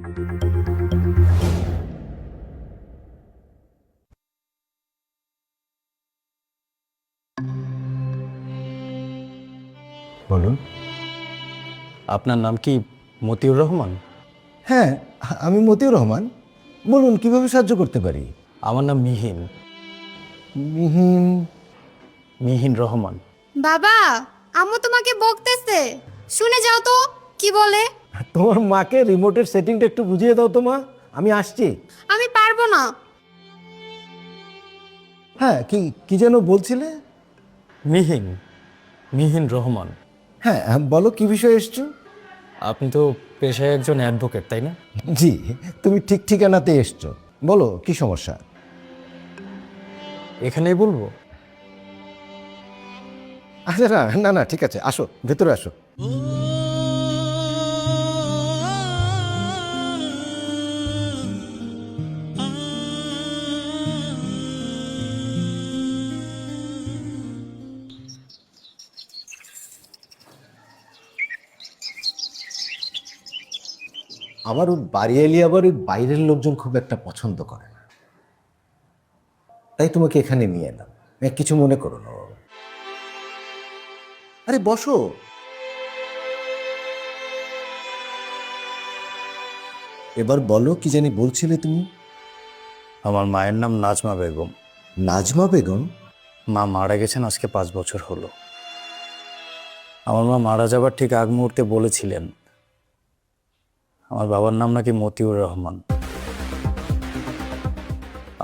বলুন। আপনার নাম কি মতিউর রহমান? হ্যাঁ, আমি মতিউর রহমান। বলুন, কিভাবে সাহায্য করতে পারি? আমার নাম মিহিন। মিহিন? মিহিন রহমান। বাবা, আম্মু তোমাকে বকতেছে, শুনে যাও তো কি বলে। তোমার মাকে রিমোটের সেটিংটা একটু বুঝিয়ে দাও তো মা, আমি আসছি। আমি পারবো না। হ্যাঁ, কি কি যেন বলছিলে? মিহিন, মিহিন রহমান। হ্যাঁ, বলো কি বিষয়ে এসছো? আপনি তো পেশায় একজন অ্যাডভোকেট, তাই না? জি, তুমি ঠিক ঠিকানাতে এসছো। বলো কি সমস্যা? এখানেই বলবো? আচ্ছা, না না না, ঠিক আছে, আসো ভেতরে আসো। আমার ওই বাড়ি এলে আবার ওই বাইরের লোকজন খুব একটা পছন্দ করে না, তাই তোমাকে এখানে নিয়ে এলাম। কিছু মনে করো না। আরে বসো। এবার বলো, কি জানি বলছিলে তুমি? আমার মায়ের নাম নাজমা বেগম। নাজমা বেগম? মা মারা গেছেন আজকে 5 বছর হলো। আমার মা মারা যাবার ঠিক আগ মুহূর্তে বলেছিলেন আমার বাবার নাম নাকি মতিউর রহমান।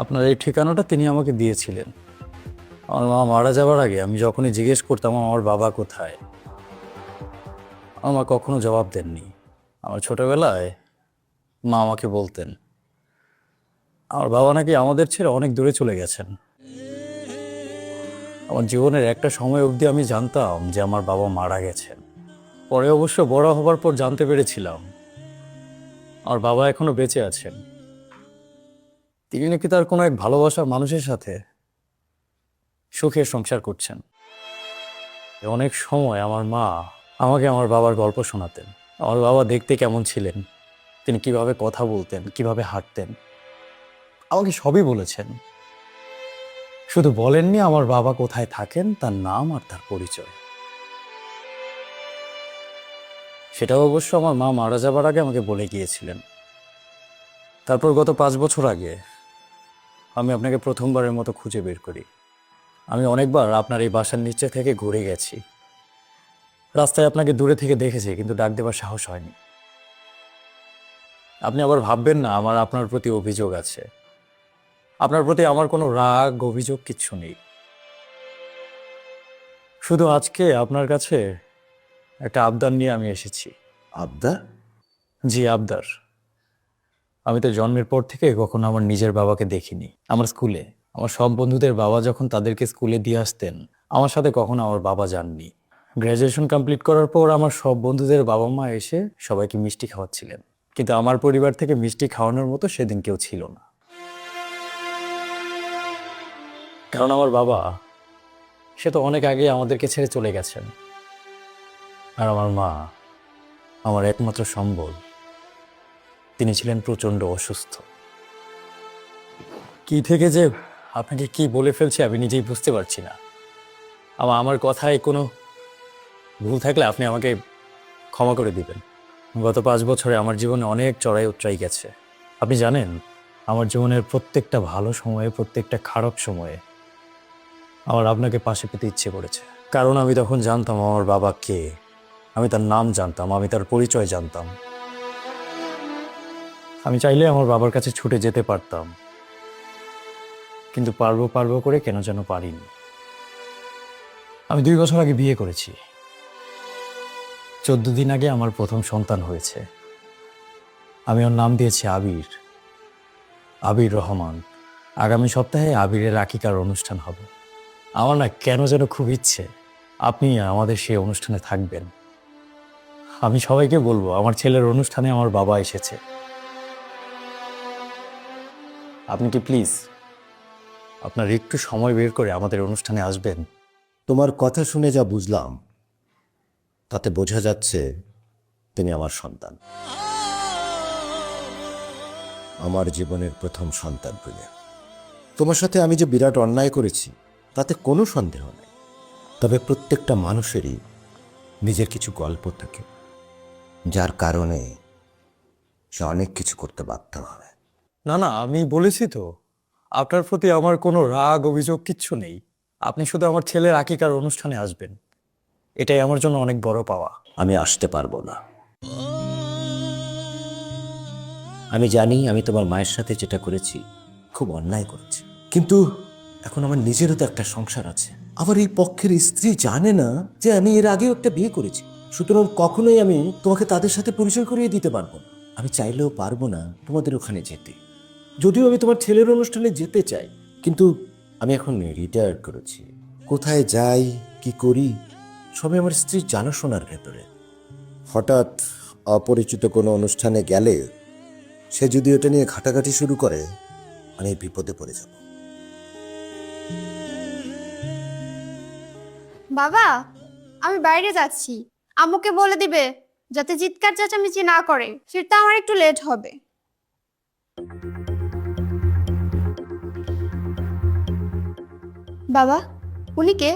আপনার এই ঠিকানাটা তিনি আমাকে দিয়েছিলেন। আমার মা মারা যাবার আগে আমি যখনই জিজ্ঞেস করতাম আমার বাবা কোথায়, আমার মা কখনো জবাব দেননি। আমার ছোটবেলায় মা আমাকে বলতেন আমার বাবা নাকি আমাদের ছেড়ে অনেক দূরে চলে গেছেন। আমার জীবনের একটা সময় অবধি আমি জানতাম যে আমার বাবা মারা গেছেন। পরে অবশ্য বড় হবার পর জানতে পেরেছিলাম আমার বাবা এখনো বেঁচে আছেন। তিনি নাকি তার কোনো এক ভালোবাসার মানুষের সাথে সুখের সংসার করছেন। অনেক সময় আমার মা আমাকে আমার বাবার গল্প শোনাতেন। আমার বাবা দেখতে কেমন ছিলেন, তিনি কিভাবে কথা বলতেন, কিভাবে হাঁটতেন, আমাকে সবই বলেছেন। শুধু বলেননি আমার বাবা কোথায় থাকেন, তার নাম আর তার পরিচয়। সেটাও অবশ্য আমার মা মারা যাবার আগে আমাকে বলে গিয়েছিলেন। তারপর গত 5 বছর আগে আমি আপনাকে প্রথমবারের মতো খুঁজে বের করি। আমি অনেকবার আপনার এই বাসার নিচে থেকে ঘুরে গেছি, রাস্তায় আপনাকে দূরে থেকে দেখেছি, কিন্তু ডাক দেবার সাহস হয়নি। আপনি আবার ভাববেন না আমার আপনার প্রতি অভিযোগ আছে। আপনার প্রতি আমার কোনো রাগ অভিযোগ কিচ্ছু নেই। শুধু আজকে আপনার কাছে একটা আবদার নিয়ে আমি এসেছি। আবদার? জি, আবদার। আমি তো জন্মের পর থেকে কখনো আমার নিজের বাবাকে দেখিনি। আমার স্কুলে আমার সব বন্ধুদের বাবা যখন তাদেরকে স্কুলে দিয়ে আসতেন, আমার সাথে কখনো আমার বাবা যাননি। গ্র্যাজুয়েশন কমপ্লিট করার পর আমার সব বন্ধুদের বাবা মা এসে সবাইকে মিষ্টি খাওয়াচ্ছিলেন, কিন্তু আমার পরিবার থেকে মিষ্টি খাওয়ানোর মতো সেদিন কেউ ছিল না। কারণ আমার বাবা সে তো অনেক আগে আমাদেরকে ছেড়ে চলে গেছেন। আর আমার মা আমার একমাত্র সম্বল, তিনি ছিলেন প্রচণ্ড অসুস্থ। কি থেকে যে আপনাকে কি বলে ফেলছি আমি নিজেই বুঝতে পারছি না। আমার কথায় কোনো ভুল থাকলে আপনি আমাকে ক্ষমা করে দিবেন। গত 5 বছরে আমার জীবনে অনেক চড়াই উতরাই গেছে। আপনি জানেন আমার জীবনের প্রত্যেকটা ভালো সময়ে, প্রত্যেকটা খারাপ সময়ে আমার আপনাকে পাশে পেতে ইচ্ছে করেছে। কারণ আমি তখন জানতাম আমার বাবা কে, আমি তার নাম জানতাম, আমি তার পরিচয় জানতাম। আমি চাইলে আমার বাবার কাছে ছুটে যেতে পারতাম, কিন্তু পারবো পারবো করে কেন যেন পারিনি। আমি 2 বছর আগে বিয়ে করেছি। 14 দিন আগে আমার প্রথম সন্তান হয়েছে। আমি ওর নাম দিয়েছি আবির, আবির রহমান। আগামী সপ্তাহে আবিরের আকিকার অনুষ্ঠান হবে। আমার না কেন যেন খুব ইচ্ছে আপনি আমাদের সেই অনুষ্ঠানে থাকবেন। আমি সবাইকে বলবো আমার ছেলের অনুষ্ঠানে আমার বাবা এসেছে। আপনি কি প্লিজ আপনার একটু সময় বের করে আমাদের অনুষ্ঠানে আসবেন? তোমার কথা শুনে যা বুঝলাম তাতে বোঝা যাচ্ছে তিনি আমার সন্তান। আমার জীবনের প্রথম সন্তান বলে। তোমার সাথে আমি যে বিরাট অন্যায় করেছি তাতে কোনো সন্দেহ নেই, তবে প্রত্যেকটা মানুষেরই নিজের কিছু গল্প থাকে, যার কারণে সে অনেক কিছু করতে বাধ্য হয়। না না, আমি বলেছি তো আপনার প্রতি আমার কোনো রাগ অভিযোগ কিচ্ছু নেই। আপনি শুধু আমার ছেলের আকিকার অনুষ্ঠানে আসবেন, এটাই আমার জন্য অনেক বড় পাওয়া। আমি আসতে পারবো না। আমি জানি আমি তোমার মায়ের সাথে যেটা করেছি খুব অন্যায় করেছি, কিন্তু এখন আমার নিজেরও তো একটা সংসার আছে। আবার এই পক্ষের স্ত্রী জানে না যে আমি এর আগেও একটা বিয়ে করেছি, সুতরাং কখনোই আমি তোমাকে তাদের সাথে পরিচয় করিয়ে দিতে পারবো না। আমি চাইলেও পারবো না তোমাদের ওখানে যেতে, যদিও আমি তোমার ছেলের অনুষ্ঠানে যেতে চাই, কিন্তু আমি এখন রিটায়ার করেছি। কোথায় যাই কি করি সবই আমার স্ত্রীর জানাশোনার ভেতরে। হঠাৎ অপরিচিত কোনো অনুষ্ঠানে গেলে সে যদি ওটা নিয়ে ঘাটাঘাটি শুরু করে, আমি বিপদে পড়ে যাব। বাবা, আমি বাইরে যাচ্ছি। আম্মুকে বলে দিবে যাতে চিৎকার চেঁচামেচি না করে, ফিরতে আমার একটু লেট হবে। বাবা, উনি কে?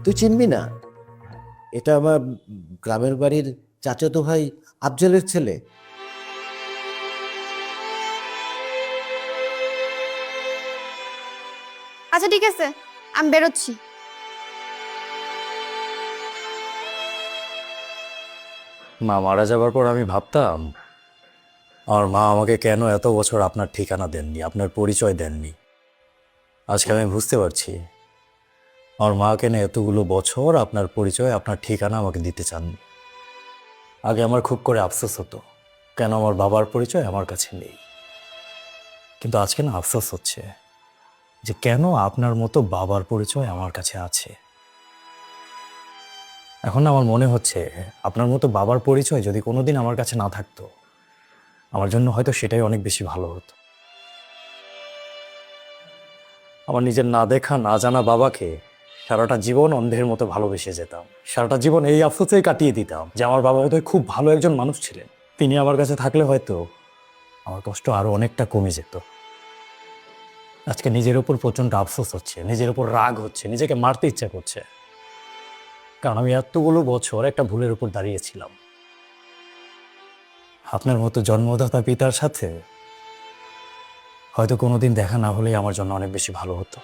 তুই চিনবি না? এটা আমার গ্রামের বাড়ির চাচাতো ভাই আফজালের ছেলে। আচ্ছা ঠিক আছে, আমি বেরোচ্ছি। মা মারা যাবার পর আমি ভাবতাম আমার মা আমাকে কেন এত বছর আপনার ঠিকানা দেননি, আপনার পরিচয় দেননি। আজকে আমি বুঝতে পারছি আমার মা কেন এতগুলো বছর আপনার পরিচয়, আপনার ঠিকানা আমাকে দিতে চাননি। আগে আমার খুব করে আফসোস হতো কেন আমার বাবার পরিচয় আমার কাছে নেই, কিন্তু আজকে না আফসোস হচ্ছে যে কেন আপনার মতো বাবার পরিচয় আমার কাছে আছে। এখন আমার মনে হচ্ছে আপনার মতো বাবার পরিচয় যদি কোনোদিন আমার কাছে না থাকতো, আমার জন্য হয়তো সেটাই অনেক বেশি ভালো হতো। আমার নিজের না দেখা না জানা বাবাকে সারাটা জীবন অন্ধের মতো ভালোবেসে যেতাম, সারাটা জীবন এই আফসোসেই কাটিয়ে দিতাম যে আমার বাবা হয়তো খুব ভালো একজন মানুষ ছিলেন, তিনি আমার কাছে থাকলে হয়তো আমার কষ্ট আরো অনেকটা কমে যেত। আজকে নিজের উপর প্রচন্ড আফসোস হচ্ছে, নিজের উপর রাগ হচ্ছে, নিজেকে মারতে ইচ্ছা করছে, কারণ আমি এতগুলো বছর একটা ভুলের উপর দাঁড়িয়েছিলাম। আপনার মতো জন্মদাতা পিতার সাথে হয়তো কোনোদিন দেখা না হলেই আমার জন্য অনেক বেশি ভালো হতো।